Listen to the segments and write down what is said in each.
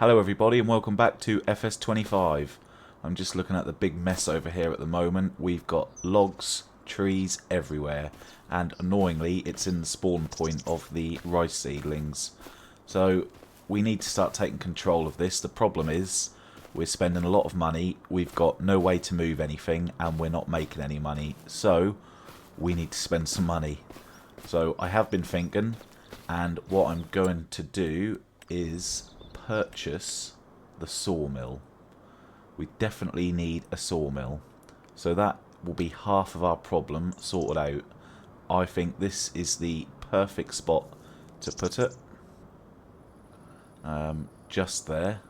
Hello everybody and welcome back to FS25. I'm just looking at the big mess over here at the moment. We've got logs, trees everywhere, and annoyingly it's in the spawn point of the rice seedlings. So we need to start taking control of this. The problem is we're spending a lot of money, we've got no way to move anything, and we're not making any money. So we need to spend some money. So I have been thinking, and what I'm going to do is purchase the sawmill. We definitely need a sawmill, so that will be half of our problem sorted out. I think this is the perfect spot to put it, just there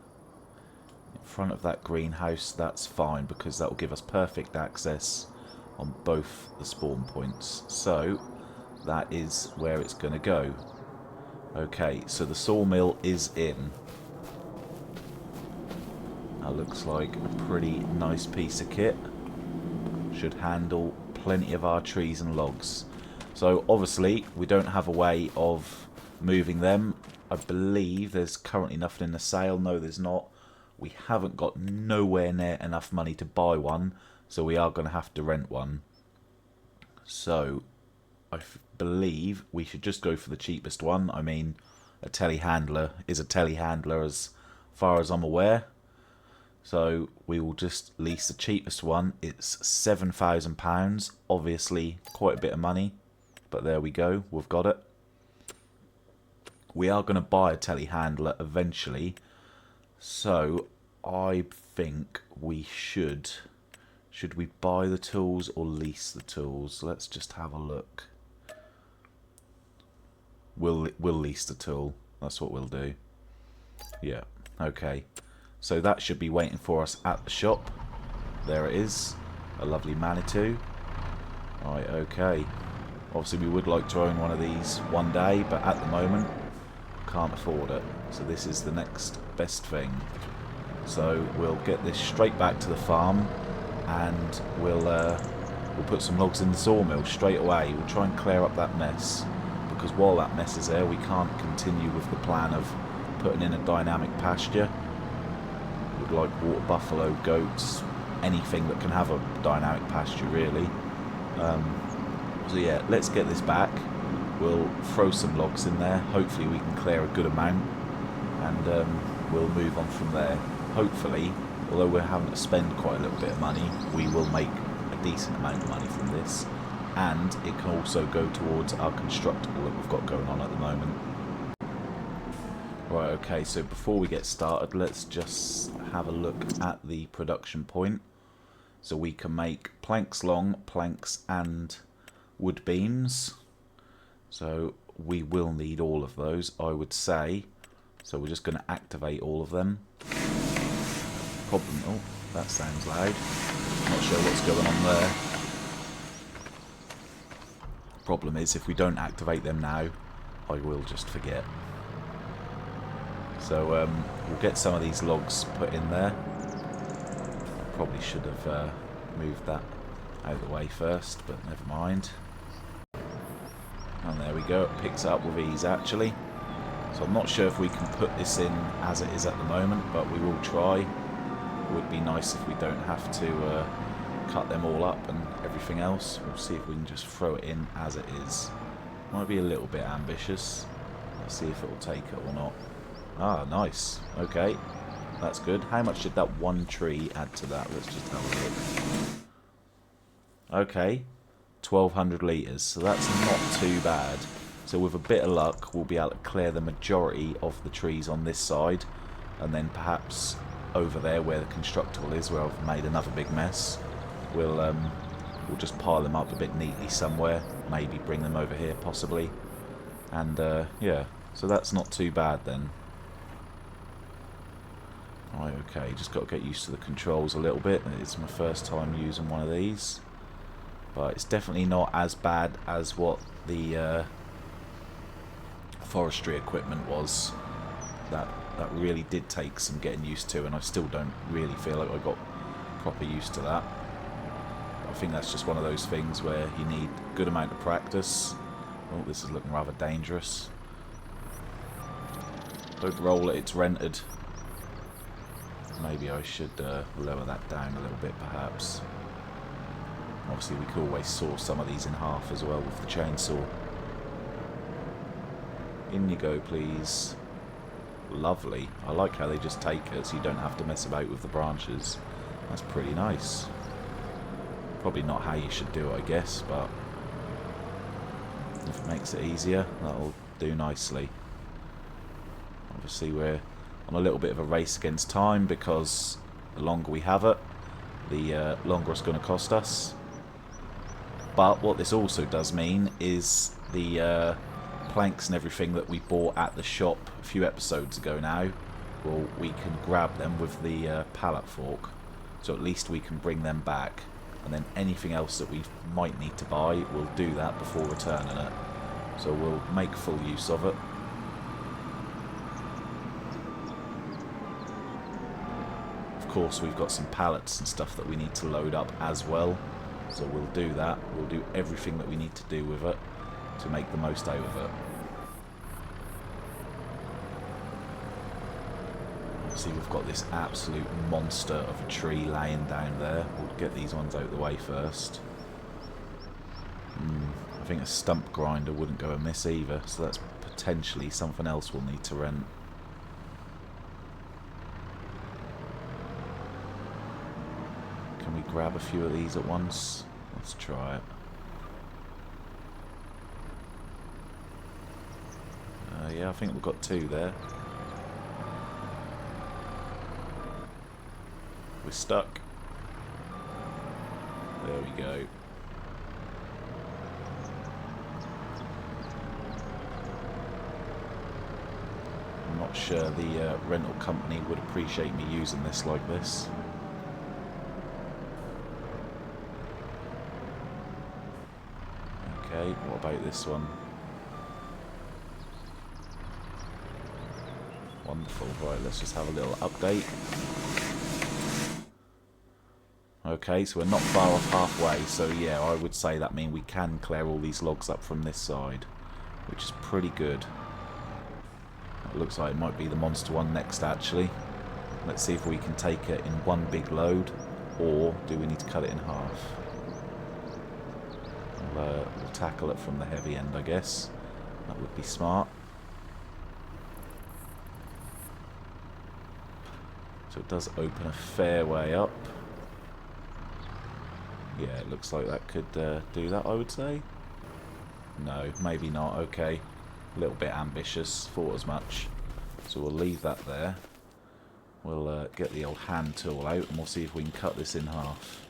in front of that greenhouse. That's fine because that will give us perfect access on both the spawn points, so that is where it's going to go. Okay, so the sawmill is in. That looks like a pretty nice piece of kit. Should handle plenty of our trees and logs. So obviously we don't have a way of moving them. I believe there's currently nothing in the sale. No, there's not. We haven't got nowhere near enough money to buy one, so we are going to have to rent one. So I believe we should just go for the cheapest one. I mean, a telehandler is a telehandler as far as I'm aware. So we will just lease the cheapest one. It's £7,000. Obviously quite a bit of money, but there we go, we've got it. We are going to buy a telehandler eventually, so I think we should we buy the tools or lease the tools? Let's just have a look. We'll lease the tool. That's what we'll do. Yeah, okay. So that should be waiting for us at the shop. There it is. A lovely Manitou. Right, okay. Obviously we would like to own one of these one day, but at the moment can't afford it. So this is the next best thing. So we'll get this straight back to the farm, and we'll put some logs in the sawmill straight away. We'll try and clear up that mess, because while that mess is there we can't continue with the plan of putting in a dynamic pasture. Like water buffalo, goats, anything that can have a dynamic pasture really. So yeah, let's get this back. We'll throw some logs in there. Hopefully we can clear a good amount, and we'll move on from there. Hopefully, although we're having to spend quite a little bit of money, we will make a decent amount of money from this, and it can also go towards our constructible that we've got going on at the moment. Right, okay, so before we get started, let's just have a look at the production point. So we can make planks long, planks and wood beams. So we will need all of those, I would say. So we're just going to activate all of them. Problem, oh, that sounds loud. Not sure what's going on there. Problem is, if we don't activate them now, I will just forget. So we'll get some of these logs put in there. I probably should have moved that out of the way first, but never mind. And there we go, it picks up with ease actually. So I'm not sure if we can put this in as it is at the moment, but we will try. It would be nice if we don't have to cut them all up and everything else. We'll see if we can just throw it in as it is. Might be a little bit ambitious. Let's see if it will take it or not. Ah, nice. Okay, that's good. How much did that one tree add to that? Let's just have a look. Okay, 1,200 litres, so that's not too bad. So with a bit of luck, we'll be able to clear the majority of the trees on this side, and then perhaps over there where the constructible is, where I've made another big mess, we'll just pile them up a bit neatly somewhere. Maybe bring them over here, possibly. And yeah, so that's not too bad then. Right, okay, just got to get used to the controls a little bit. It's my first time using one of these, but it's definitely not as bad as what the forestry equipment was. That really did take some getting used to, and I still don't really feel like I got proper used to that. I think that's just one of those things where you need a good amount of practice. Oh, this is looking rather dangerous. Don't roll it, it's rented. Maybe I should lower that down a little bit, perhaps. Obviously, we could always saw some of these in half as well with the chainsaw. In you go, please. Lovely. I like how they just take it so you don't have to mess about with the branches. That's pretty nice. Probably not how you should do it, I guess, but if it makes it easier, that'll do nicely. Obviously, we're on a little bit of a race against time because the longer we have it, the longer it's going to cost us. But what this also does mean is the planks and everything that we bought at the shop a few episodes ago now, well, we can grab them with the pallet fork. So at least we can bring them back. And then anything else that we might need to buy, we'll do that before returning it. So we'll make full use of it. Of course, we've got some pallets and stuff that we need to load up as well. So we'll do that. We'll do everything that we need to do with it to make the most out of it. See, we've got this absolute monster of a tree laying down there. We'll get these ones out of the way first. I think a stump grinder wouldn't go amiss either, so that's potentially something else we'll need to rent. Can we grab a few of these at once? Let's try it. Yeah, I think we've got two there. We're stuck. There we go. I'm not sure the rental company would appreciate me using this like this. Okay, what about this one? Wonderful. Right, let's just have a little update. Okay, so we're not far off halfway, so yeah, I would say that means we can clear all these logs up from this side, which is pretty good. It looks like it might be the monster one next, actually. Let's see if we can take it in one big load, or do we need to cut it in half? We'll tackle it from the heavy end, I guess. That would be smart. So it does open a fair way up. Yeah, it looks like that could do that, I would say. No, maybe not. Okay. A little bit ambitious. Thought as much. So we'll leave that there. We'll get the old hand tool out and we'll see if we can cut this in half.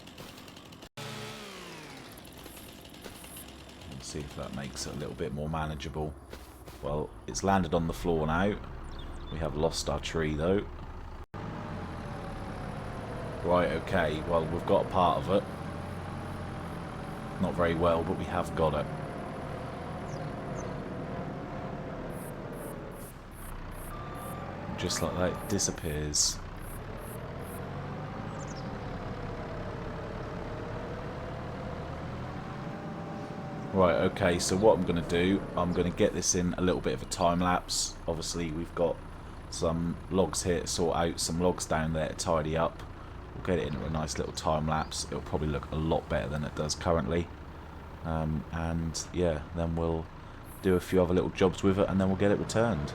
Let's see if that makes it a little bit more manageable. Well, it's landed on the floor now. We have lost our tree, though. Right, okay. Well, we've got a part of it. Not very well, but we have got it. Just like that, it disappears. Right, okay, so what I'm going to do, I'm going to get this in a little bit of a time lapse. Obviously, we've got some logs here to sort out, some logs down there to tidy up. We'll get it into a nice little time lapse. It'll probably look a lot better than it does currently. And yeah, then we'll do a few other little jobs with it and then we'll get it returned.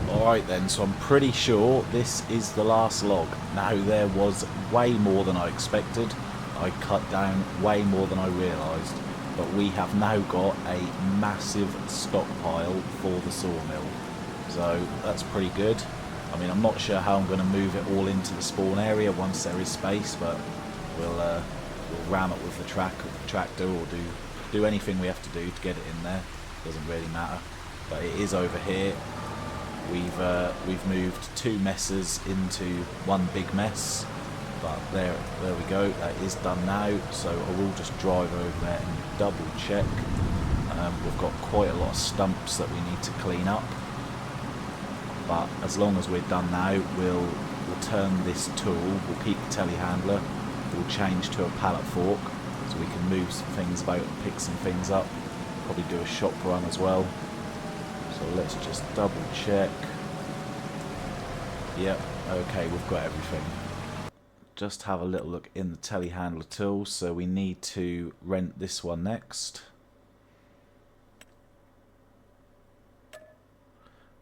Alright then, so I'm pretty sure this is the last log. Now, there was way more than I expected. I cut down way more than I realised. but we have now got a massive stockpile for the sawmill. So that's pretty good. I mean, I'm not sure how I'm going to move it all into the spawn area once there is space, but we'll ram it with the tractor, or do anything we have to do to get it in there. Doesn't really matter. But it is over here. We've moved 2 messes into one big mess. But there we go. That is done now. So I will just drive over there and double check. We've got quite a lot of stumps that we need to clean up. But as long as we're done now, we'll turn this tool. We'll keep the telehandler. We'll change to a pallet fork so we can move some things about and pick some things up. Probably do a shop run as well. So let's just double check. Yep, okay, we've got everything. Just have a little look in the telehandler tool. So we need to rent this one next.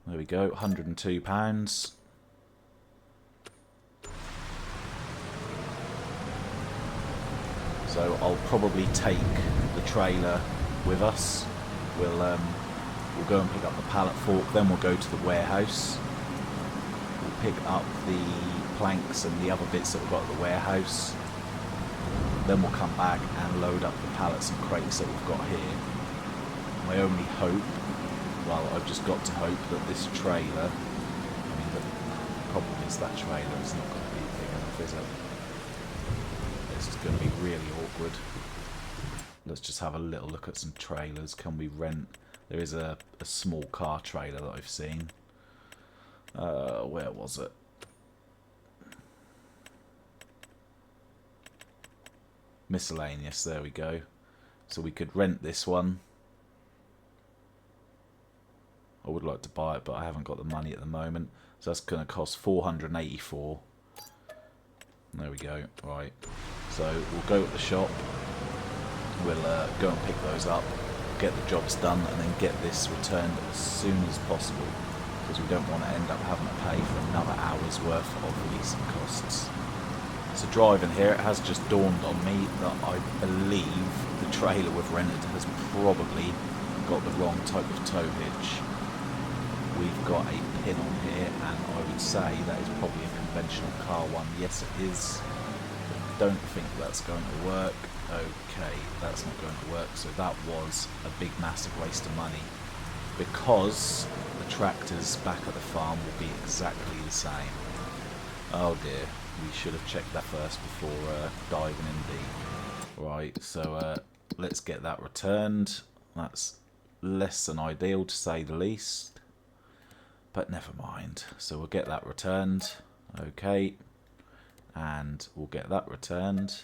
There we go, £102. So I'll probably take the trailer with us. We'll go and pick up the pallet fork, then we'll go to the warehouse. We'll pick up the planks and the other bits that we've got at the warehouse. Then we'll come back and load up the pallets and crates that we've got here. My only hope, well, I've just got to hope that this trailer, I mean, the problem is that trailer is not going to be big enough, is it? This is going to be really awkward. Let's just have a little look at some trailers. Can we rent? There is a small car trailer that I've seen. Where was it? Miscellaneous, there we go. So we could rent this one. I would like to buy it, but I haven't got the money at the moment. So that's going to cost $484. There we go. Right. So we'll go at the shop. We'll go and pick those up, get the jobs done, and then get this returned as soon as possible, because we don't want to end up having to pay for another hour's worth of leasing costs. So driving here, it has just dawned on me that I believe the trailer we've rented has probably got the wrong type of tow hitch. We've got a pin on here, and I would say that is probably a conventional car one. Yes, it is. But I don't think that's going to work. Okay, that's not going to work. So that was a big, massive waste of money, because the tractors back at the farm will be exactly the same. Oh dear, we should have checked that first before diving in deep. Right, so let's get that returned. That's less than ideal, to say the least, but never mind. So we'll get that returned. Okay, and we'll get that returned.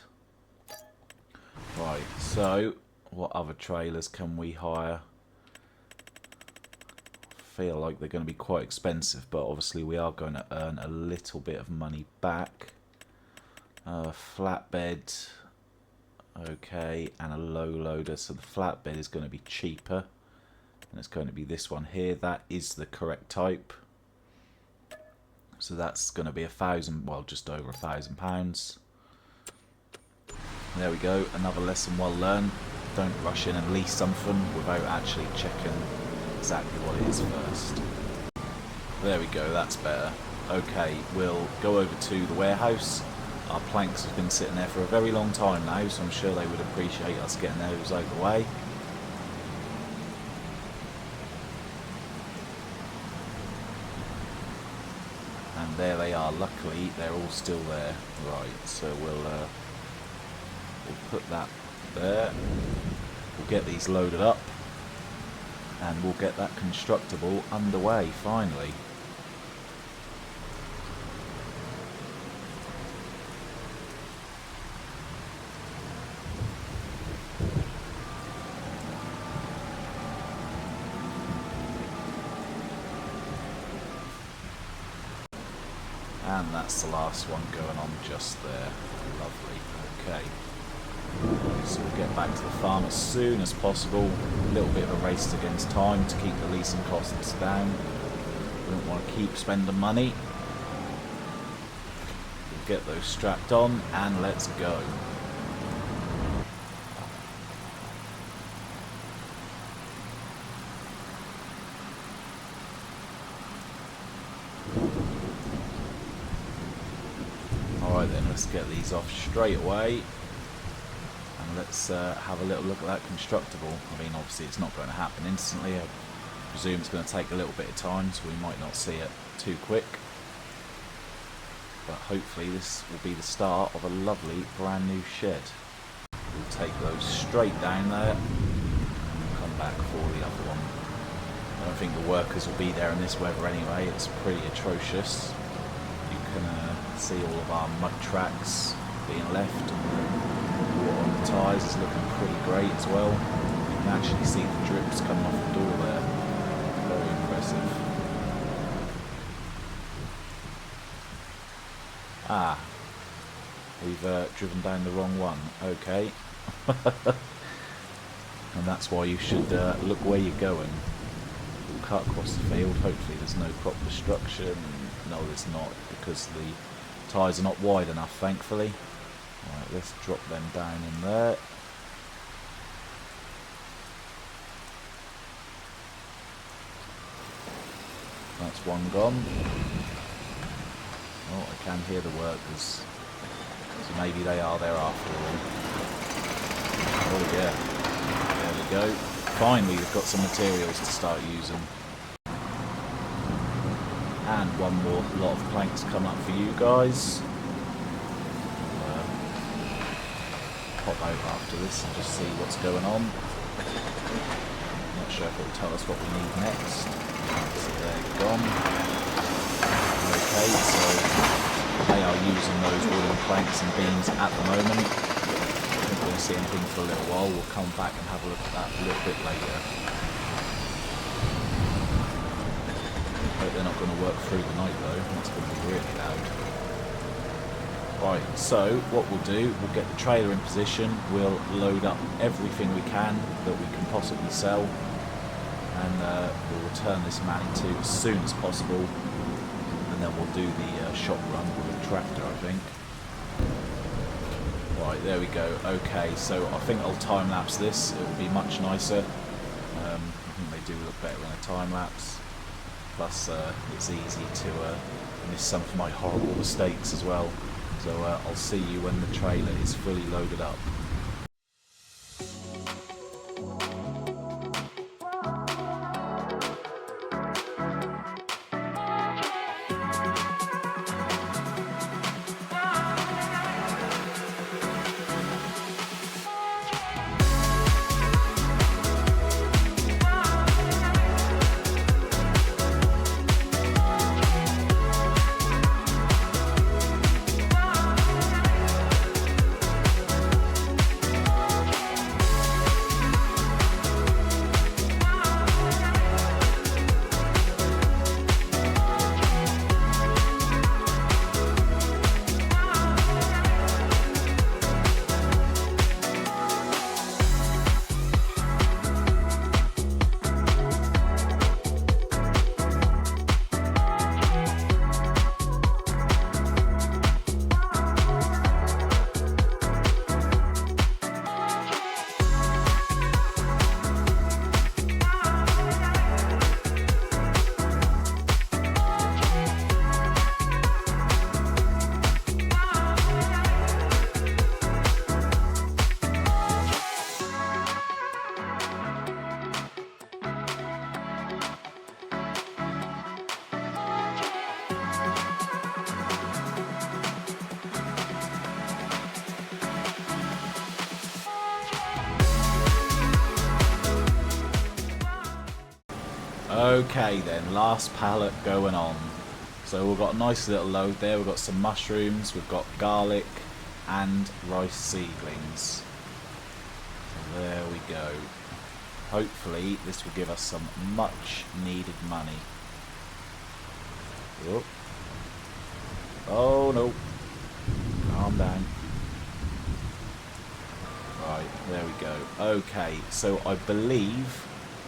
Right, so what other trailers can we hire? I feel like they're going to be quite expensive, but obviously we are going to earn a little bit of money back. Flatbed, okay, and a low loader. So the flatbed is going to be cheaper, and it's going to be this one here. That is the correct type. So that's going to be well, just over £1,000. There we go, another lesson well learned. Don't rush in and lease something without actually checking exactly what it is first. There we go, that's better. Okay, we'll go over to the warehouse. Our planks have been sitting there for a very long time now, so I'm sure they would appreciate us getting those out of the way. And there they are, luckily they're all still there. Right, so we'll put that there. We'll get these loaded up, and we'll get that constructible underway finally. And that's the last one going on just there. Lovely. Okay. So we'll get back to the farm as soon as possible. A little bit of a race against time to keep the leasing costs down. We don't want to keep spending money. We'll get those strapped on and let's go. Alright then, let's get these off straight away. And let's have a little look at that constructible. I mean, obviously it's not going to happen instantly. I presume it's going to take a little bit of time, so we might not see it too quick. But hopefully this will be the start of a lovely brand new shed. We'll take those straight down there and we'll come back for the other one. I don't think the workers will be there in this weather anyway. It's pretty atrocious. You can see all of our mud tracks being left. The water on the tyres is looking pretty great as well. You can actually see the drips coming off the door there. Very impressive. Ah, we've driven down the wrong one. Okay. And that's why you should look where you're going. We'll cut across the field. Hopefully there's no crop destruction. No, there's not, because the tyres are not wide enough, thankfully. Alright, let's drop them down in there. That's one gone. Oh, I can hear the workers. So maybe they are there after all. Oh yeah. There we go. Finally, we've got some materials to start using. And one more lot of planks come up for you guys. Pop out after this and just see what's going on. Not sure if it will tell us what we need next. So they're gone. Okay, so they are using those wooden planks and beams at the moment. I don't really see anything for a little while. We'll come back and have a look at that a little bit later. Hope they're not going to work through the night though. That's going to be really loud. Right, so what we'll do, we'll get the trailer in position. We'll load up everything we can that we can possibly sell. And we'll return this Manitou as soon as possible. And then we'll do the shop run with the tractor, I think. Right, there we go. Okay, so I think I'll time-lapse this. It will be much nicer. I think they do look better in a time-lapse. Plus, it's easy to miss some of my horrible mistakes as well. So I'll see you when the trailer is fully loaded up. Okay then, last pallet going on. So we've got a nice little load there. We've got some mushrooms, we've got garlic and rice seedlings. So there we go. Hopefully this will give us some much needed money. Whoop. Oh no. Calm down. Right, there we go. Okay, so I believe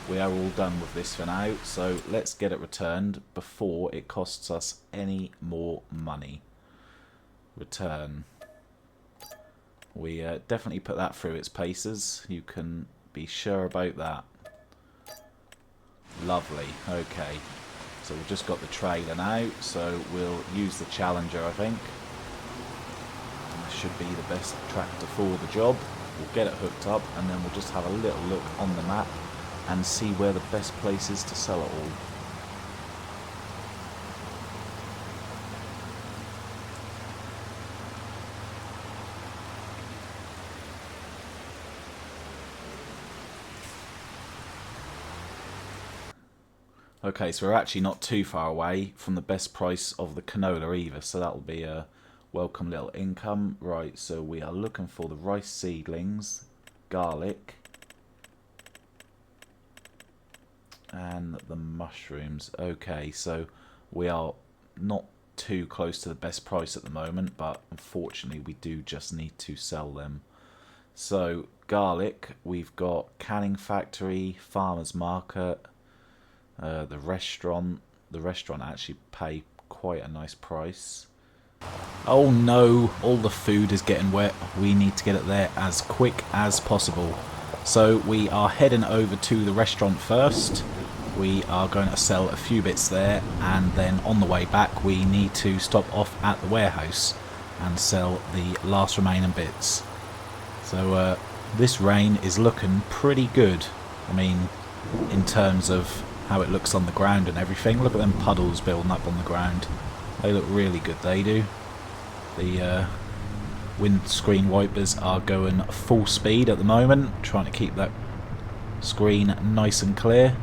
we are all done with this for now, so let's get it returned before it costs us any more money. Return. We definitely put that through its paces, you can be sure about that. Lovely, okay. So we've just got the trailer now, so we'll use the Challenger, I think. This should be the best tractor for the job. We'll get it hooked up, and then we'll just have a little look on the map and see where the best place is to sell it all. Okay, so we're actually not too far away from the best price of the canola either, so that'll be a welcome little income. Right, so we are looking for the rice seedlings, garlic, and the mushrooms. Okay, so we are not too close to the best price at the moment, but unfortunately we do just need to sell them. So garlic, we've got canning factory, farmers market, the restaurant. The restaurant actually pay quite a nice price. Oh no, all the food is getting wet. We need to get it there as quick as possible. So we are heading over to the restaurant first. We are going to sell a few bits there, and then on the way back we need to stop off at the warehouse and sell the last remaining bits. So this rain is looking pretty good. I mean, in terms of how it looks on the ground and everything. Look at them puddles building up on the ground. They look really good, they do. The windscreen wipers are going full speed at the moment, trying to keep that screen nice and clear.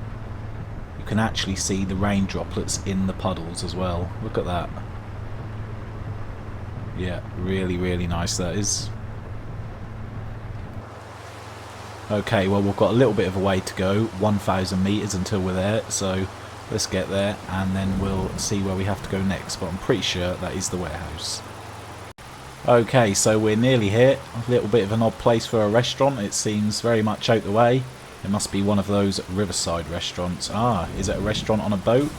You can actually see the rain droplets in the puddles as well. Look at that. Yeah, really, really nice that is. Okay, well we've got a little bit of a way to go, 1,000 metres until we're there, so let's get there and then we'll see where we have to go next, but I'm pretty sure that is the warehouse. Okay, so we're nearly here. A little bit of an odd place for a restaurant, it seems very much out the way. It must be one of those riverside restaurants. Ah, is it a restaurant on a boat?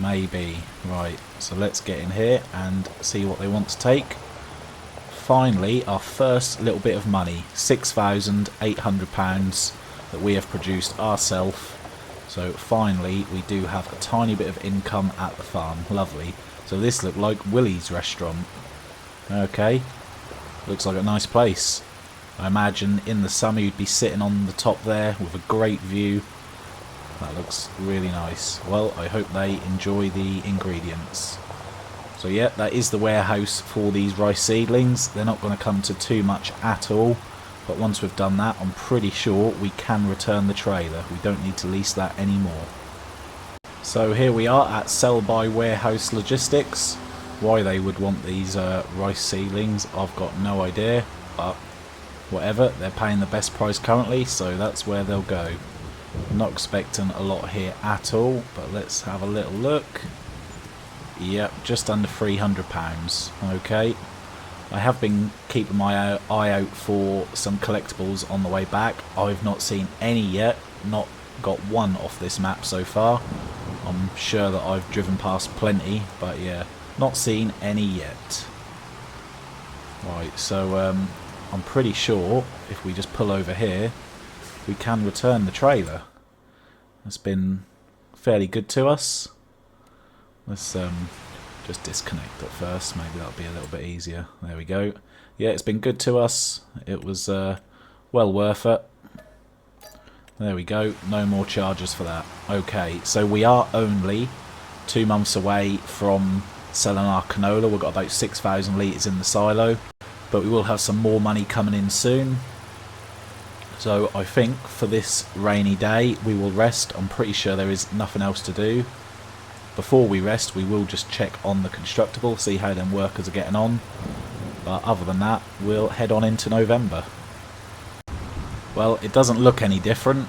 Maybe. Right, so let's get in here and see what they want to take. Finally, our first little bit of money, £6,800 that we have produced ourselves. So finally, we do have a tiny bit of income at the farm. Lovely. So this looked like Willie's restaurant. Okay, looks like a nice place. I imagine in the summer you'd be sitting on the top there with a great view. That looks really nice. Well, I hope they enjoy the ingredients. So yeah, that is the warehouse for these rice seedlings. They're not going to come to too much at all, but once we've done that, I'm pretty sure we can return the trailer. We don't need to lease that anymore. So here we are at Sell by Warehouse Logistics. Why they would want these rice seedlings, I've got no idea, but whatever, they're paying the best price currently, so that's where they'll go. I'm not expecting a lot here at all, but let's have a little look. Yep, just under £300. Okay, I have been keeping my eye out for some collectibles on the way back. I've not seen any yet, not got one off this map so far. I'm sure that I've driven past plenty, but yeah, not seen any yet. Right, so I'm pretty sure if we just pull over here, we can return the trailer. It's been fairly good to us. Let's just disconnect at first, maybe that'll be a little bit easier. There we go. Yeah, it's been good to us. It was well worth it. There we go, no more charges for that. Okay, so we are only 2 months away from selling our canola. We've got about 6,000 litres in the silo, but we will have some more money coming in soon. So I think for this rainy day we will rest. I'm pretty sure there is nothing else to do. Before we rest, we will just check on the constructible, see how them workers are getting on. But other than that, we'll head on into November. Well, it doesn't look any different.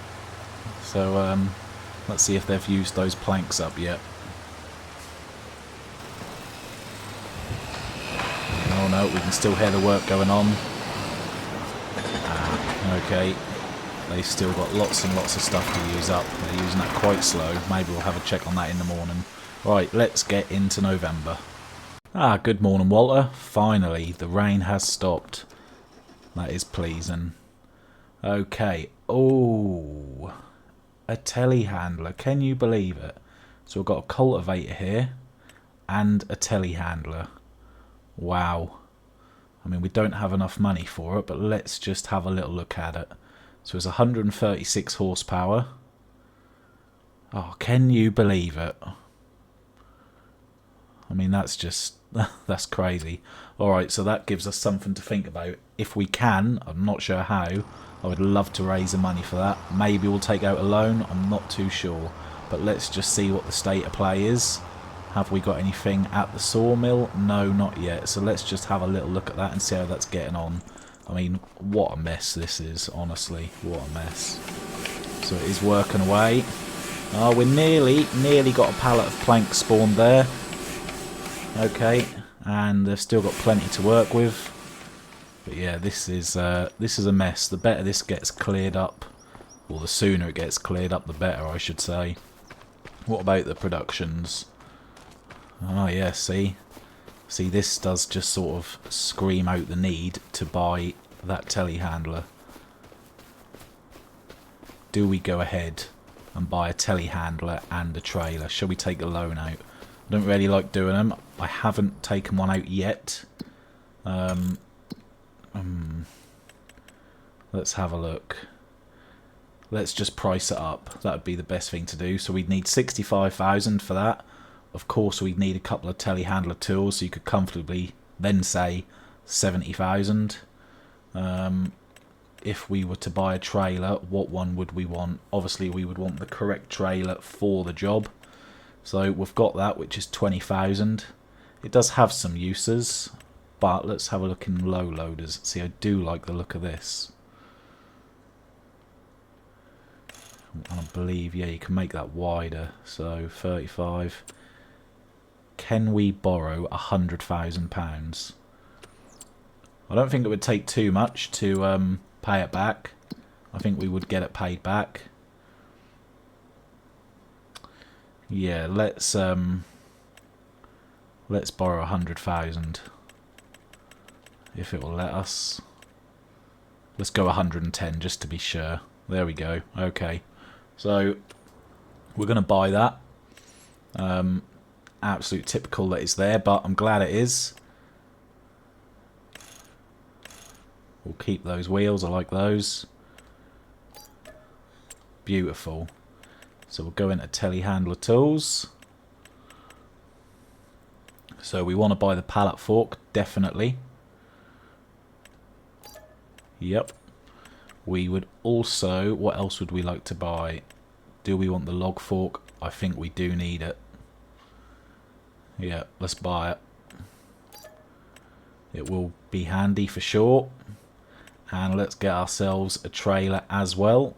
So let's see if they've used those planks up yet. Oh no, we can still hear the work going on. Okay, they've still got lots and lots of stuff to use up. They're using that quite slow. Maybe we'll have a check on that in the morning. Right, let's get into November. Ah, good morning, Walter. Finally, the rain has stopped. That is pleasing. Okay. Oh, a telehandler. Can you believe it? So we've got a cultivator here and a telehandler. Wow. I mean, we don't have enough money for it, but let's just have a little look at it. So it's 136 horsepower. Oh, can you believe it? I mean, that's just, that's crazy. Alright, so that gives us something to think about. If we can, I'm not sure how, I would love to raise the money for that. Maybe we'll take out a loan, I'm not too sure. But let's just see what the state of play is. Have we got anything at the sawmill? No, not yet. So let's just have a little look at that and see how that's getting on. I mean, what a mess this is, honestly. What a mess. So it is working away. Oh, we're nearly got a pallet of planks spawned there. Okay, and they've still got plenty to work with. But yeah, this is a mess. The better this gets cleared up, or the sooner it gets cleared up, the better, I should say. What about the productions? Oh yeah, see, this does just sort of scream out the need to buy that telehandler. Do we go ahead and buy a telehandler and a trailer? Shall we take a loan out? I don't really like doing them. I haven't taken one out yet. Let's have a look. Let's just price it up. That would be the best thing to do. So we'd need 65,000 for that. Of course, we'd need a couple of telehandler tools, so you could comfortably then say 70,000. If we were to buy a trailer, what one would we want? Obviously, we would want the correct trailer for the job. So we've got that, which is 20,000. It does have some uses, but let's have a look in low loaders. See, I do like the look of this. And I believe, yeah, you can make that wider. So 35. Can we borrow £100,000? I don't think it would take too much to pay it back. I think we would get it paid back. Yeah, let's borrow 100,000 if it will let us. Let's go 110 just to be sure. There we go. Okay, so we're gonna buy that. Absolute typical that it's there, but I'm glad it is. We'll keep those wheels. I like those. Beautiful. So we'll go into telehandler tools. So we want to buy the pallet fork, definitely. Yep. We would also, what else would we like to buy? Do we want the log fork? I think we do need it. Yeah, let's buy it. It will be handy for sure. And let's get ourselves a trailer as well.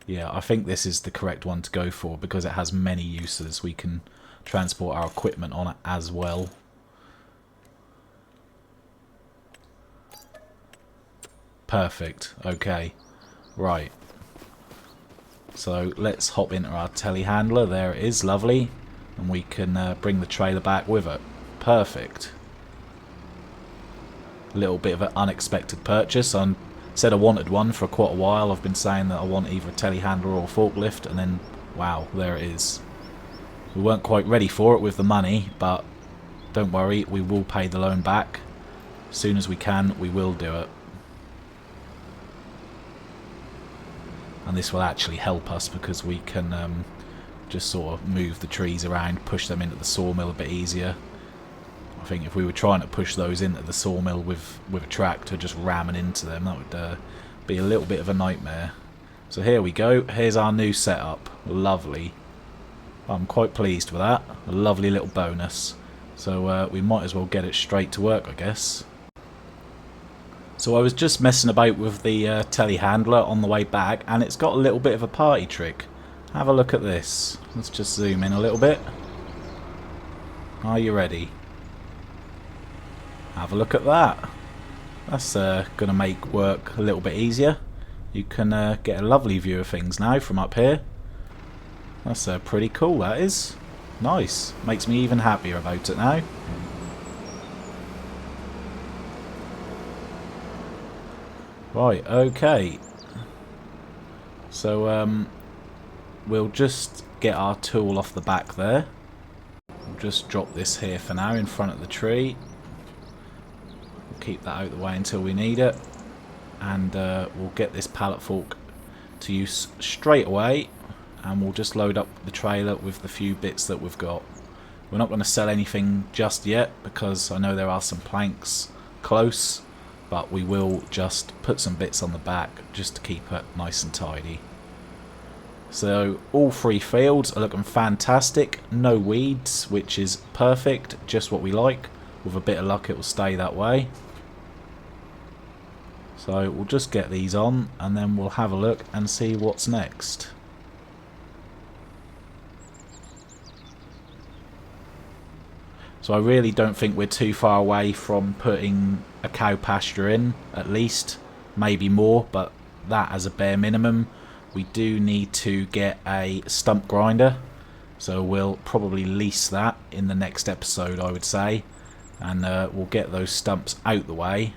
Yeah, I think this is the correct one to go for because it has many uses. We can transport our equipment on it as well. Perfect. Okay. Right. So let's hop into our telehandler. There it is. Lovely. And we can bring the trailer back with it. Perfect. A little bit of an unexpected purchase. I said I wanted one for quite a while. I've been saying that I want either a telehandler or a forklift, and then wow, there it is. We weren't quite ready for it with the money, but don't worry, we will pay the loan back. As soon as we can, we will do it. And this will actually help us because we can just sort of move the trees around, push them into the sawmill a bit easier. I think if we were trying to push those into the sawmill with a tractor, just ramming into them, that would be a little bit of a nightmare. So here we go. Here's our new setup. Lovely. I'm quite pleased with that. A lovely little bonus. So we might as well get it straight to work, I guess. So I was just messing about with the telehandler on the way back, and it's got a little bit of a party trick. Have a look at this. Let's just zoom in a little bit. Are you ready? Have a look at that. That's going to make work a little bit easier. You can get a lovely view of things now from up here. That's pretty cool, that is. Nice. Makes me even happier about it now. Right, okay. So we'll just get our tool off the back there. We'll just drop this here for now in front of the tree. We'll keep that out of the way until we need it. And we'll get this pallet fork to use straight away. And we'll just load up the trailer with the few bits that we've got. We're not going to sell anything just yet because I know there are some planks close. But we will just put some bits on the back just to keep it nice and tidy. So all 3 fields are looking fantastic. No weeds, which is perfect. Just what we like. With a bit of luck it will stay that way. So we'll just get these on and then we'll have a look and see what's next. So I really don't think we're too far away from putting a cow pasture in, at least. Maybe more, but that as a bare minimum. We do need to get a stump grinder. So we'll probably lease that in the next episode, I would say. And we'll get those stumps out the way.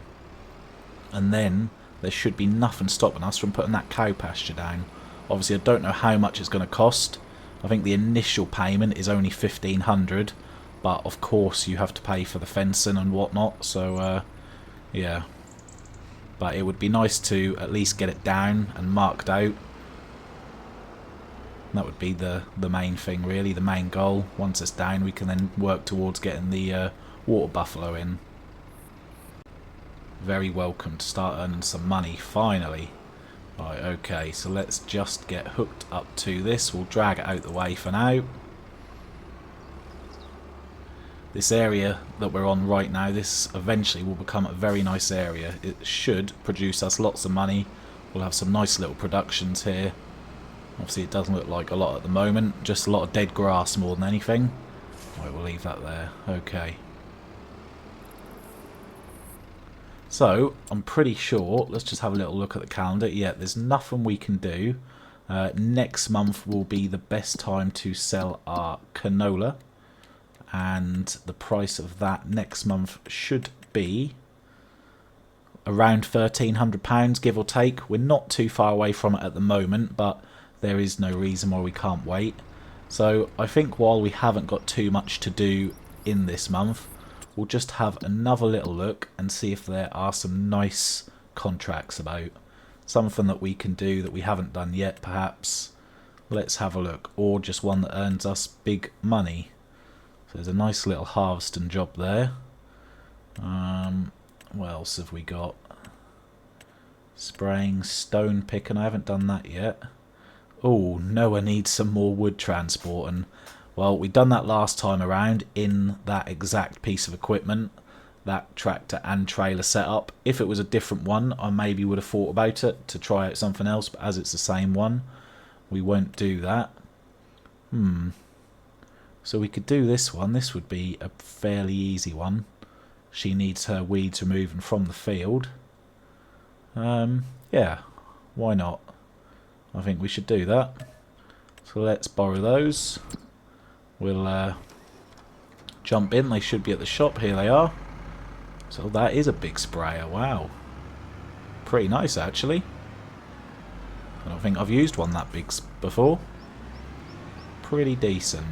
And then there should be nothing stopping us from putting that cow pasture down. Obviously I don't know how much it's going to cost. I think the initial payment is only $1,500. But of course you have to pay for the fencing and whatnot, so yeah. But it would be nice to at least get it down and marked out. That would be the main thing really, the main goal. Once it's down we can then work towards getting the water buffalo in. Very welcome to start earning some money, finally. Right, okay, so let's just get hooked up to this. We'll drag it out the way for now. This area that we're on right now, this eventually will become a very nice area. It should produce us lots of money. We'll have some nice little productions here. Obviously it doesn't look like a lot at the moment, just a lot of dead grass more than anything. Right, we'll leave that there. Okay. So, I'm pretty sure, let's just have a little look at the calendar. Yeah, there's nothing we can do. Next month will be the best time to sell our canola. And the price of that next month should be around £1,300, give or take. We're not too far away from it at the moment, but there is no reason why we can't wait. So I think while we haven't got too much to do in this month, we'll just have another little look and see if there are some nice contracts about. Something that we can do that we haven't done yet, perhaps. Let's have a look. Or just one that earns us big money. So there's a nice little harvesting job there. What else have we got? Spraying, stone picking. I haven't done that yet. Oh, Noah needs some more wood transporting. Well, we done that last time around in that exact piece of equipment. That tractor and trailer setup. If it was a different one, I maybe would have thought about it to try out something else. But as it's the same one, we won't do that. So we could do this one. This would be a fairly easy one. She needs her weeds removing from the field. Yeah, why not? I think we should do that. So let's borrow those. We'll jump in. They should be at the shop. Here they are. So that is a big sprayer. Wow. Pretty nice, actually. I don't think I've used one that big before. Pretty decent.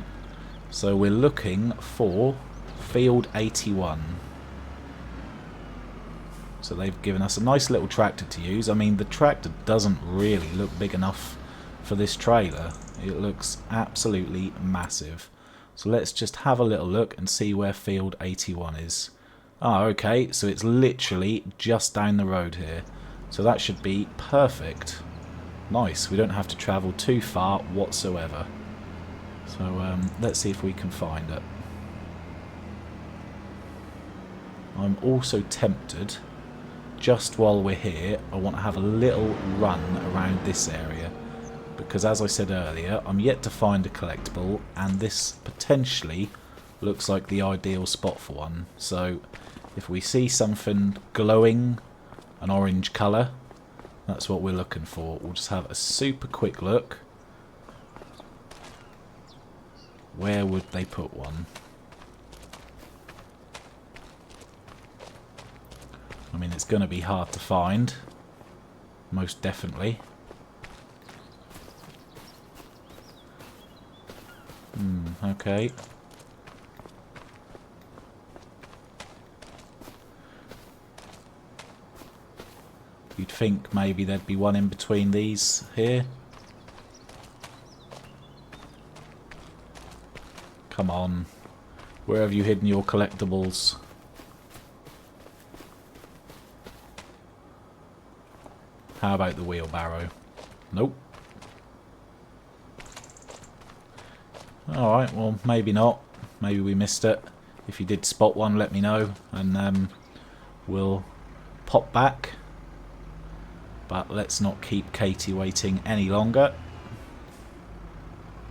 So we're looking for Field 81. So they've given us a nice little tractor to use. I mean, the tractor doesn't really look big enough for this trailer. It looks absolutely massive. So let's just have a little look and see where Field 81 is. Ah, okay, so it's literally just down the road here. So that should be perfect. Nice, we don't have to travel too far whatsoever. So let's see if we can find it. I'm also tempted, just while we're here, I want to have a little run around this area. Because as I said earlier, I'm yet to find a collectible, and this potentially looks like the ideal spot for one. So if we see something glowing, an orange colour, that's what we're looking for. We'll just have a super quick look. Where would they put one? I mean, it's going to be hard to find. Most definitely. Okay. You'd think maybe there'd be one in between these here. Come on. Where have you hidden your collectibles? How about the wheelbarrow? Nope. Alright, well, maybe not. Maybe we missed it. If you did spot one, let me know, and we'll pop back. But let's not keep Katie waiting any longer.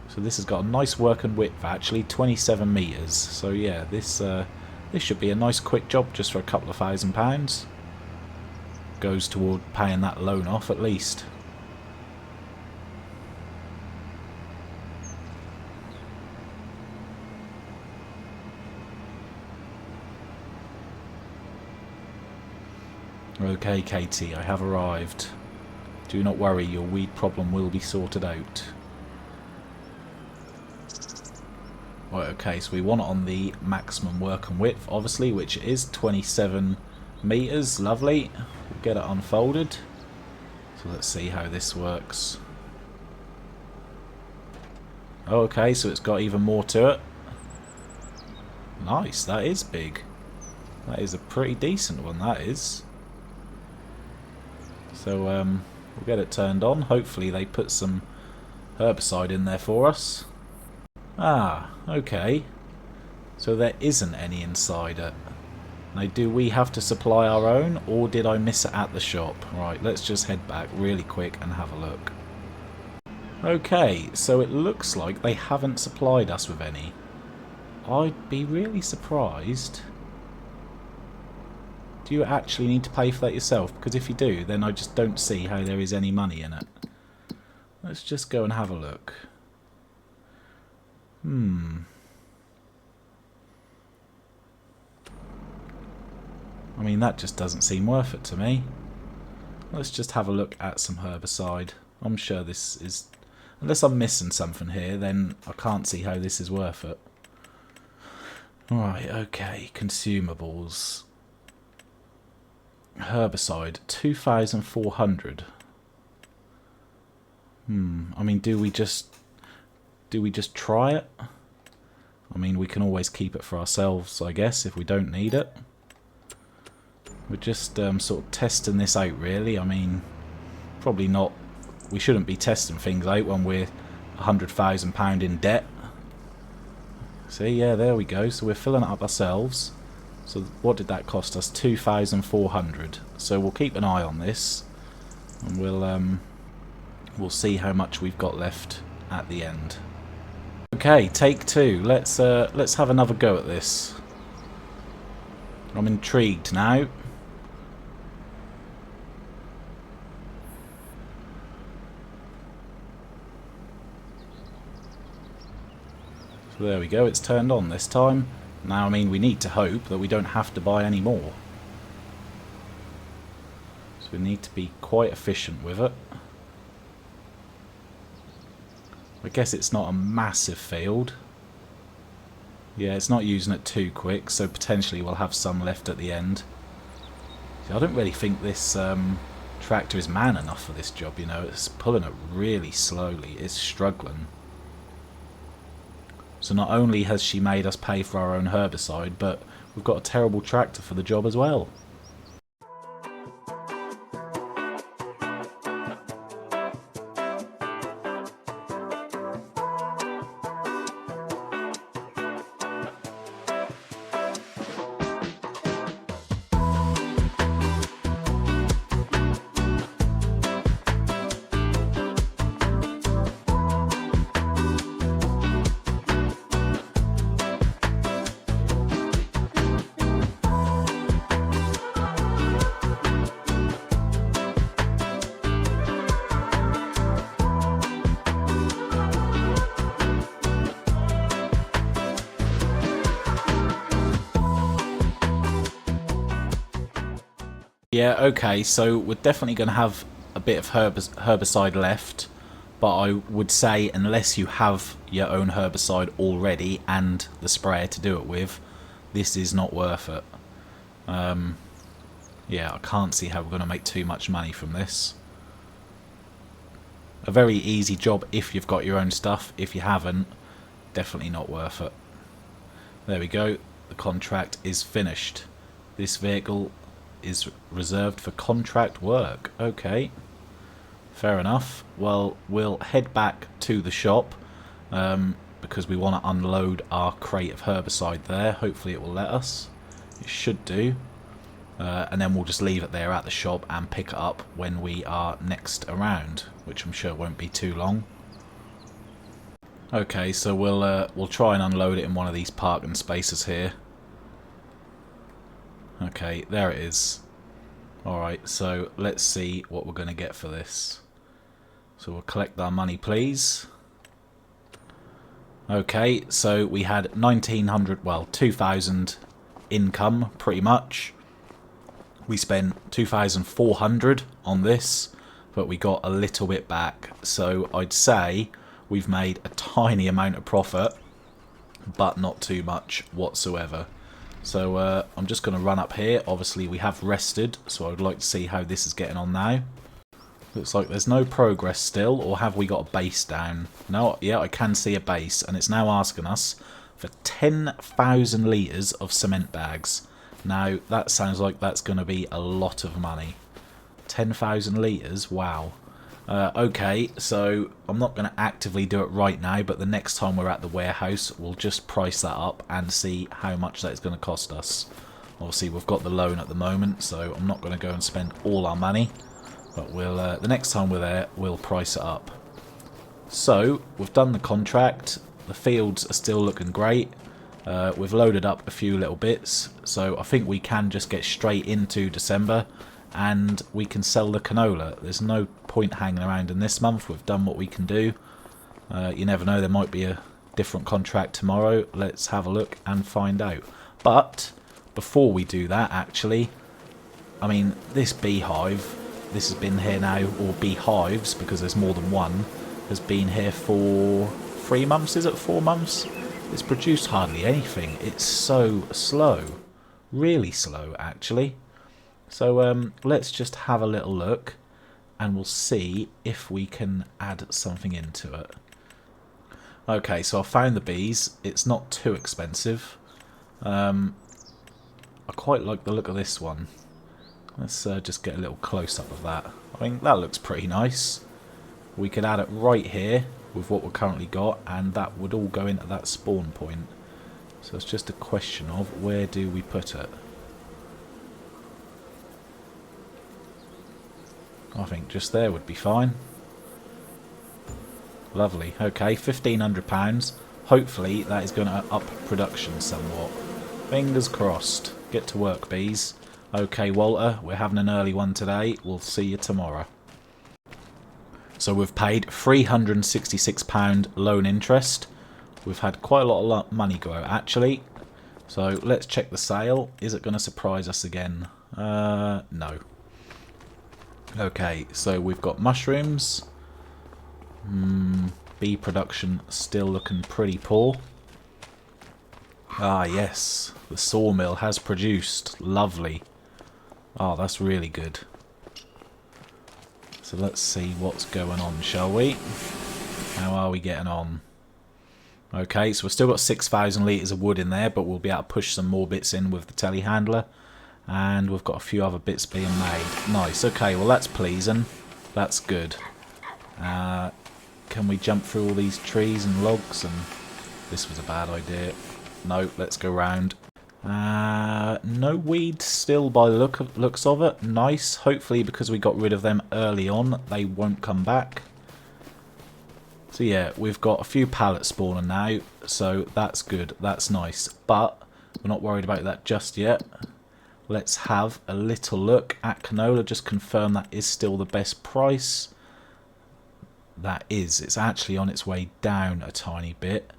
So this has got a nice working width, actually, 27 metres. So yeah, this should be a nice quick job just for a couple of £1,000. Goes toward paying that loan off at least. Okay, Katie, I have arrived. Do not worry, your weed problem will be sorted out. Right, okay, so we want it on the maximum working width, obviously, which is 27 metres. Lovely. We'll get it unfolded. So let's see how this works. Oh, okay, so it's got even more to it. Nice, that is big. That is a pretty decent one, that is. So we'll get it turned on. Hopefully they put some herbicide in there for us. Ah, okay. So there isn't any inside it. Now, do we have to supply our own, or did I miss it at the shop? Right, let's just head back really quick and have a look. Okay, so it looks like they haven't supplied us with any. I'd be really surprised. Do you actually need to pay for that yourself? Because if you do, then I just don't see how there is any money in it. Let's just go and have a look. I mean, that just doesn't seem worth it to me. Let's just have a look at some herbicide. I'm sure this is... Unless I'm missing something here, then I can't see how this is worth it. Right, okay. Consumables. Herbicide. 2,400. I mean, do we just try it? I mean, we can always keep it for ourselves, I guess, if we don't need it. We're just sort of testing this out, really. I mean, probably not. We shouldn't be testing things out when we're £100,000 in debt. See, yeah, there we go. So we're filling it up ourselves. So what did that cost us? 2,400. So we'll keep an eye on this, and we'll see how much we've got left at the end. Okay, take two. Let's have another go at this. I'm intrigued now. So there we go, it's turned on this time. Now, I mean, we need to hope that we don't have to buy any more. So we need to be quite efficient with it. I guess it's not a massive field. Yeah, it's not using it too quick, so potentially we'll have some left at the end. See, I don't really think this tractor is man enough for this job, you know. It's pulling it really slowly. It's struggling. So not only has she made us pay for our own herbicide, but we've got a terrible tractor for the job as well. Yeah, okay, so we're definitely going to have a bit of herbicide left. But I would say unless you have your own herbicide already and the sprayer to do it with, this is not worth it. Yeah, I can't see how we're going to make too much money from this. A very easy job if you've got your own stuff. If you haven't, definitely not worth it. There we go. The contract is finished. This vehicle is reserved for contract work. Okay. Fair enough. Well, we'll head back to the shop because we want to unload our crate of herbicide there. Hopefully it will let us. It should do. And then we'll just leave it there at the shop and pick it up when we are next around, which I'm sure won't be too long. Okay, so we'll try and unload it in one of these parking spaces here. Okay, there it is. Alright, so let's see what we're going to get for this. So we'll collect our money, please. Okay, so we had 1,900, well, 2,000 income, pretty much. We spent 2,400 on this, but we got a little bit back. So I'd say we've made a tiny amount of profit, but not too much whatsoever. So I'm just going to run up here. Obviously, we have rested, so I'd like to see how this is getting on now. Looks like there's no progress still, or have we got a base down? No, yeah, I can see a base, and it's now asking us for 10,000 litres of cement bags. Now, that sounds like that's going to be a lot of money. 10,000 litres? Wow. Okay, so I'm not going to actively do it right now, but the next time we're at the warehouse, we'll just price that up and see how much that is going to cost us. Obviously, we've got the loan at the moment, so I'm not going to go and spend all our money. But we'll the next time we're there, we'll price it up. So, we've done the contract. The fields are still looking great. We've loaded up a few little bits. So, I think we can just get straight into December. And we can sell the canola. There's no point hanging around in this month. We've done what we can do. You never know, there might be a different contract tomorrow. Let's have a look and find out. But, before we do that, actually, I mean, this beehive... This has been here now, or beehives, because there's more than one, has been here for 3 months, is it? 4 months? It's produced hardly anything. It's so slow. Really slow, actually. So let's just have a little look, and we'll see if we can add something into it. Okay, so I found the bees. It's not too expensive. I quite like the look of this one. Let's just get a little close-up of that. I mean, that looks pretty nice. We could add it right here with what we've currently got, and that would all go into that spawn point. So it's just a question of where do we put it. I think just there would be fine. Lovely. Okay, £1,500. Hopefully that is going to up production somewhat. Fingers crossed. Get to work, bees. Okay, Walter, we're having an early one today. We'll see you tomorrow. So we've paid £366 loan interest. We've had quite a lot of money go out, actually. So let's check the sale. Is it going to surprise us again? No. Okay, so we've got mushrooms. Bee production still looking pretty poor. Ah, yes. The sawmill has produced. Lovely. Oh, that's really good. So let's see what's going on, shall we? How are we getting on? Okay, so we've still got 6,000 litres of wood in there, but we'll be able to push some more bits in with the telehandler. And we've got a few other bits being made. Nice, okay, well that's pleasing. That's good. Can we jump through all these trees and logs? And this was a bad idea. No, let's go round. No weeds still by the looks of it. Nice. Hopefully because we got rid of them early on, they won't come back. So yeah, we've got a few pallets spawning now, so that's good. That's nice. But we're not worried about that just yet. Let's have a little look at canola. Just confirm that is still the best price. That is. It's actually on its way down a tiny bit.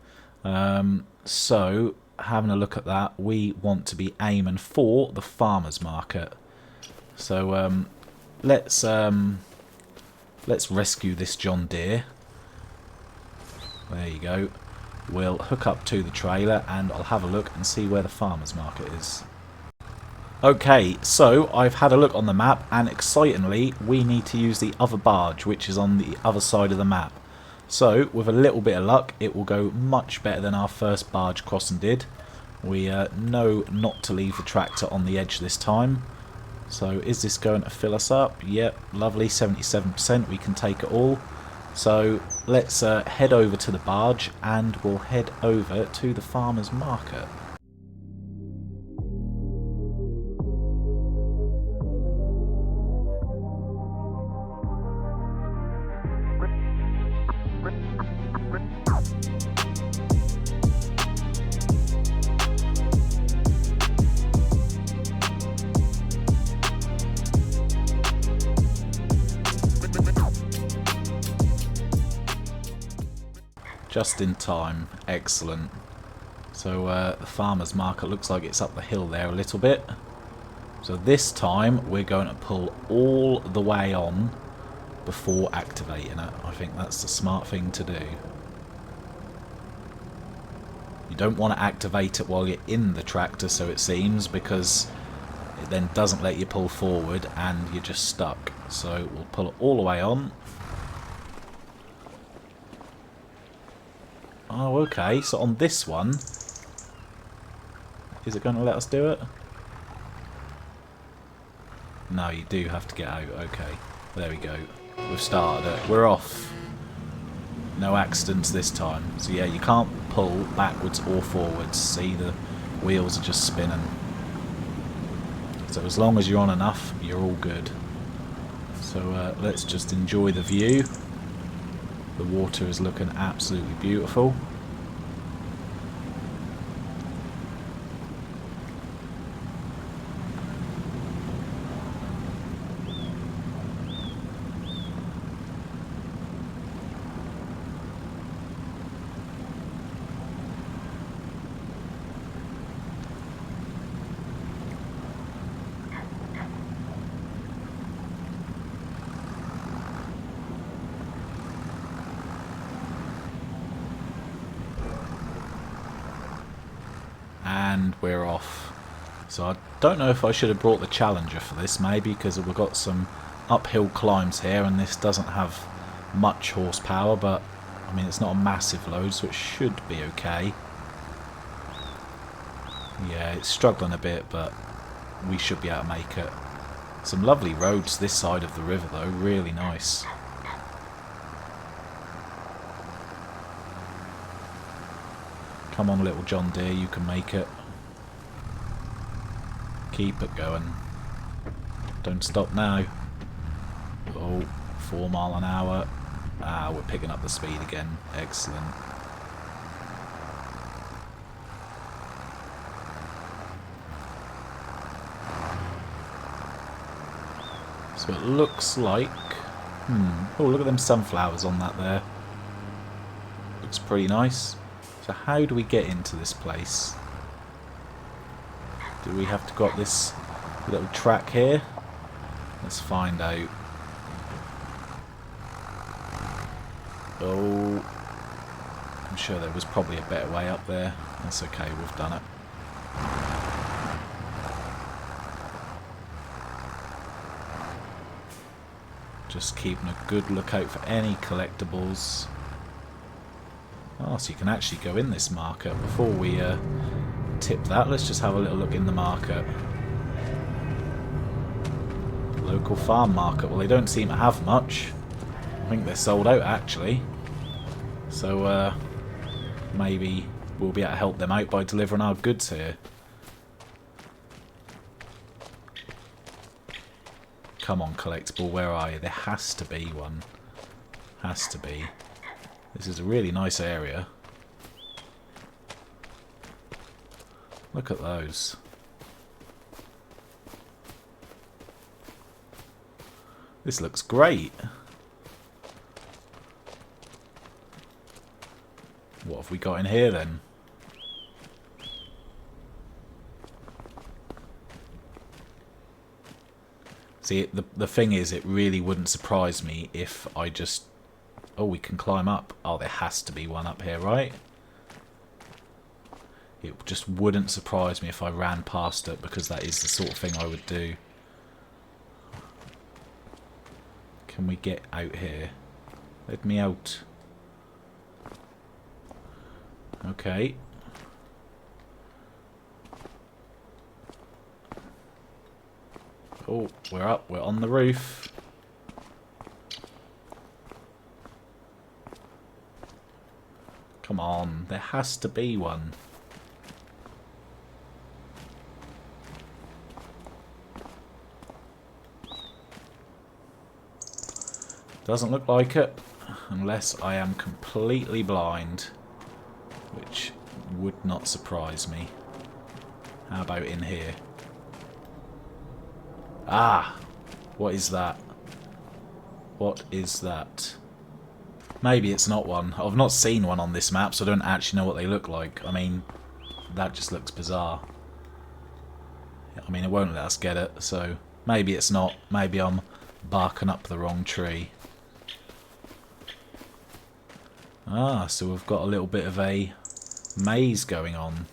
So having a look at that, we want to be aiming for the farmers market. So let's rescue this John Deere. There you go. We'll hook up to the trailer and I'll have a look and see where the farmer's market is. Okay, so I've had a look on the map and excitingly we need to use the other barge which is on the other side of the map. So with a little bit of luck it will go much better than our first barge crossing did. We know not to leave the tractor on the edge this time. So is this going to fill us up? Yep, lovely, 77%, we can take it all. So let's head over to the barge and we'll head over to the farmer's market. Just in time, excellent. So the farmer's market looks like it's up the hill there a little bit. So this time we're going to pull all the way on before activating it. I think that's the smart thing to do. You don't want to activate it while you're in the tractor, so it seems, because it then doesn't let you pull forward and you're just stuck. So we'll pull it all the way on. Oh, okay, so on this one, is it going to let us do it? No, you do have to get out. Okay, there we go. We've started it. We're off. No accidents this time. So yeah, you can't pull backwards or forwards. See, the wheels are just spinning. So as long as you're on enough, you're all good. So let's just enjoy the view. The water is looking absolutely beautiful. And we're off. So I don't know if I should have brought the Challenger for this, maybe, because we've got some uphill climbs here and this doesn't have much horsepower, but I mean it's not a massive load, so it should be okay. Yeah, it's struggling a bit, but we should be able to make it. Some lovely roads this side of the river though, really nice. Come on, little John Deere, you can make it. Keep it going. Don't stop now. Oh, 4 miles an hour. Ah, we're picking up the speed again. Excellent. So it looks like... Oh, look at them sunflowers on that there. Looks pretty nice. So how do we get into this place? Do we have to go up this little track here? Let's find out. Oh, I'm sure there was probably a better way up there. That's okay, we've done it. Just keeping a good lookout for any collectibles. Oh, so you can actually go in this market. Before we tip that, let's just have a little look in the market. Local farm market. Well, they don't seem to have much. I think they're sold out, actually. So, maybe we'll be able to help them out by delivering our goods here. Come on, collectible, where are you? There has to be one. Has to be. This is a really nice area. Look at those. This looks great. What have we got in here then? See, the thing is, it really wouldn't surprise me if I just Oh, we can climb up. Oh, there has to be one up here, right? It just wouldn't surprise me if I ran past it, because that is the sort of thing I would do. Can we get out here? Let me out. Okay. Oh, we're up. We're on the roof. Come on. There has to be one. Doesn't look like it, unless I am completely blind, which would not surprise me. How about in here? Ah! What is that? What is that? Maybe it's not one. I've not seen one on this map, so I don't actually know what they look like. I mean, that just looks bizarre. I mean, it won't let us get it, so maybe it's not. Maybe I'm barking up the wrong tree. Ah, so we've got a little bit of a maze going on.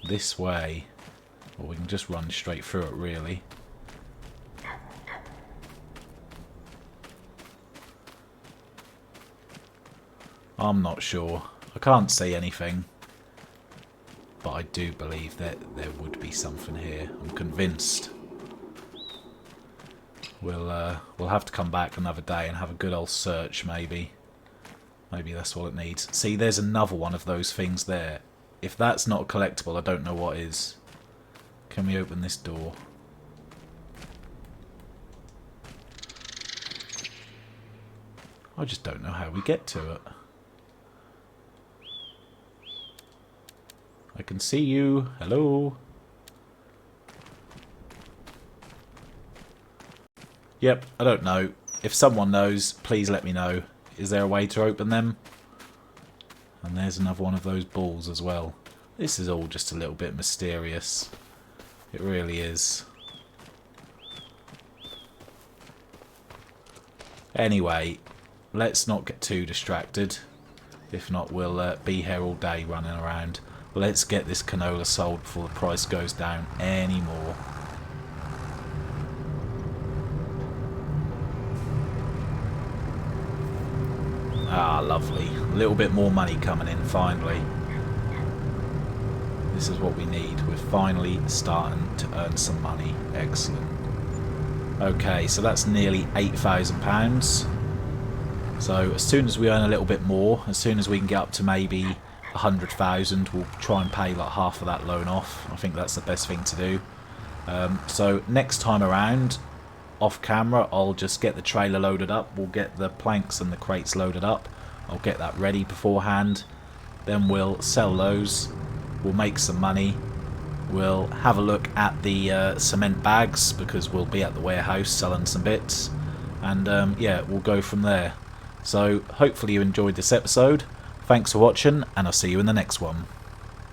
This way. Or we can just run straight through it, really. I'm not sure. I can't see anything. But I do believe that there would be something here. I'm convinced. We'll have to come back another day and have a good old search, maybe. Maybe that's all it needs. See, there's another one of those things there. If that's not a collectible, I don't know what is. Can we open this door? I just don't know how we get to it. I can see you. Hello. Yep, I don't know. If someone knows, please let me know. Is there a way to open them? And there's another one of those balls as well. This is all just a little bit mysterious. It really is. Anyway, let's not get too distracted. If not, we'll be here all day running around. Let's get this canola sold before the price goes down any more. Ah, lovely. A little bit more money coming in, finally. This is what we need. We're finally starting to earn some money. Excellent. Okay, so that's nearly £8,000. So as soon as we earn a little bit more, as soon as we can get up to maybe 100,000, we'll try and pay like half of that loan off. I think that's the best thing to do. So next time around, off camera, I'll just get the trailer loaded up. We'll get the planks and the crates loaded up. I'll get that ready beforehand. Then we'll sell those. We'll make some money. We'll have a look at the cement bags, because we'll be at the warehouse selling some bits. And yeah, we'll go from there. So hopefully you enjoyed this episode. Thanks for watching, and I'll see you in the next one.